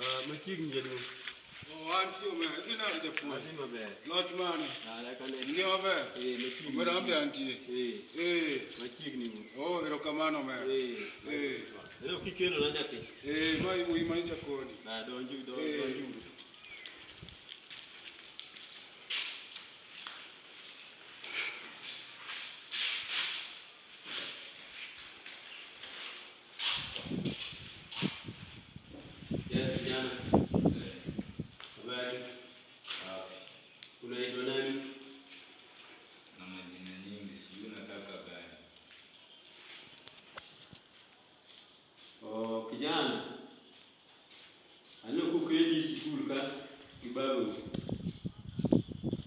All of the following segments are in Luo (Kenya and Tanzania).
Machiegni jaduong'. Antie me, gina japuonj. Adhi maber. Loch mane? Lakane. Ing'e maber? Machiegni. Omera ambe antie. Machiegni. Erokamano omera. Leo kikelo na nyathi. Ma iwuoyi ma ichakoni. Donjo. Yes, vijana. Habari. Unaitwa nani? Na majina nyingi, sijui unataka gani. Kijana. Aneno kukeli sikul ka kibabu.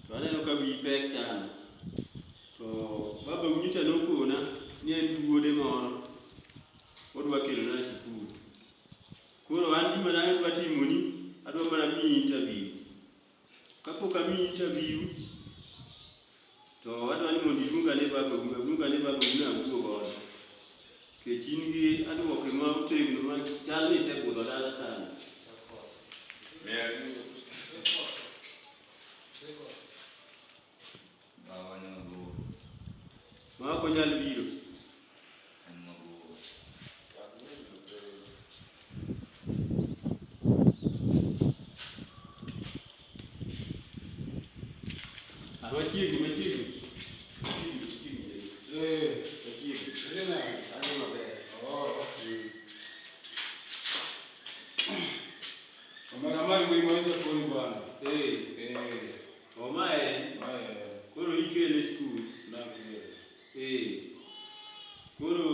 To aneno ka wi pek sana. To baba unyita nokona ni en wuode moro. Odwa kelona sikul. Koro an gima ne adwa timoni, adwa mana miyi interview. Kapok amiyi interview, to adwa ni mondo iluonga ne baba awuo godo. Nikech in gi aduoke ma otegno ma chal ni isebudho dala sana. Ma ok onyal biro. Machiegni. Omera iwuoyi ma ichakoni bwana. Omae. Koro ikele sikul. Koro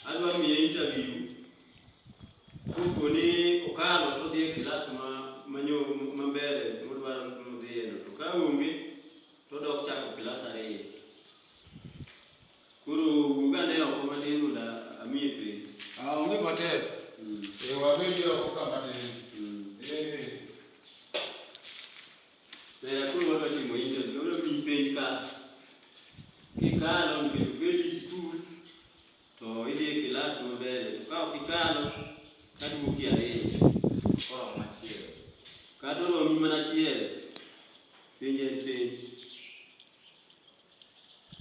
adwa miye interview. Kopo ni okalo to dhi e klas ma mbele modwaro modhiyeno. To ka onge to dok chako klas 2. Koro wuogane oko matin mondo amiye penj. Onge matek. Wabedo oko ka matin. Koro wadwa timo interview. Wadwa miyi penj ka. Kikalo nikech okeli sikul to idhi e klas ma mbele. To ka ok ikalo kaduoki 2. Koro machielo. Kata oromi mana achiel. Penj en penj.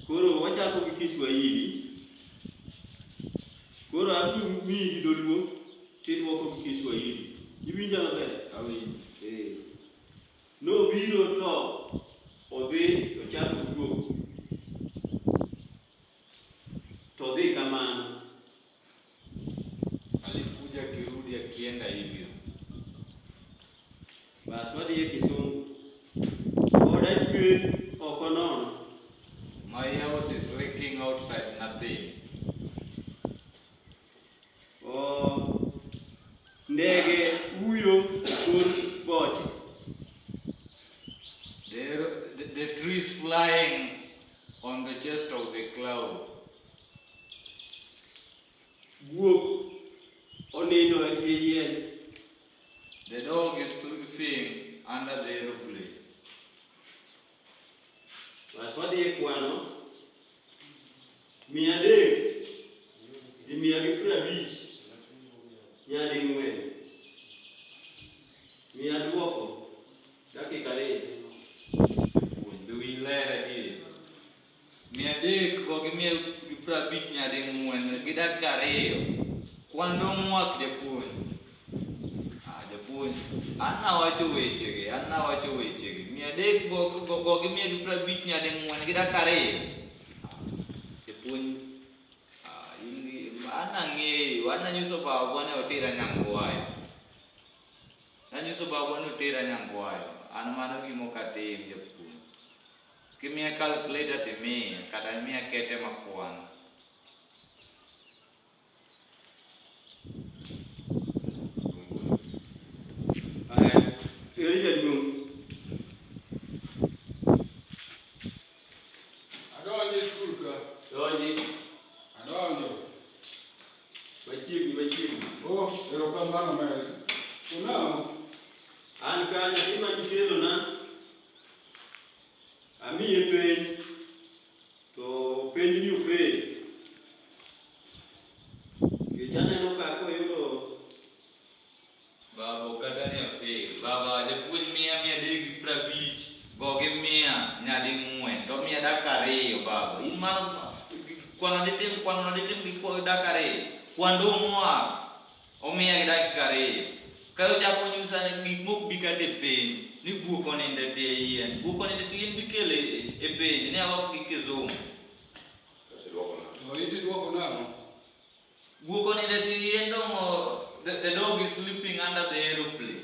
Koro wachako gi Kiswahili. Koro abiro miyi gi dholuo tidwoko gi Kiswahili. Iwinja maber? Awinjo. Nobiro to odhi ochako wuok. To dhi kamano. Alikuja akirudi akienda hivyo. Bas wadhi e Kisungu. Oda chwe oko nono. My house is leaking outside, nothing. Ndege huyo kor boche. The trees flying on the chest of the cloud. Guok onindo e tie yien. The dog is sleeping under the aeroplane. Bas wadhi e kwano. 300 gi 150 nyadi 4. Miya duoko dakika 2. Do we let it? 300 go gi 150 nyadi 4 gi dakika 2. Kwan dong' mwak japuonj. Japuonj. An nawacho wechegi. 300 go gi 150 nyadi 4 gi dakika 2. Japuonj. An ang'eyo. An nanyiso babwa ne otera nyangwayo. An mano gima ok atim japuonj. Kimiya calculator timiya kata imiya kete makwano. Ere jaduong'. Adonjo e skul ka. Donji. Adonjo. Machiegni. Erokamano omera. Unang'o? An ka nyathi ma nikelona. Amiye penj. To penj ni ofel. Nikech aneno ka koyudo Gimana quando ditim di po da kare. Quando moa omia da kare. Kau capo nyusane gimuk bikade pen. Ni buko nende te yen. Buko nende te yen bikele e pen. Ni alok gikezo. No, iti duoko namo. Buko nende te yen dong the dog is sleeping under the aeroplane.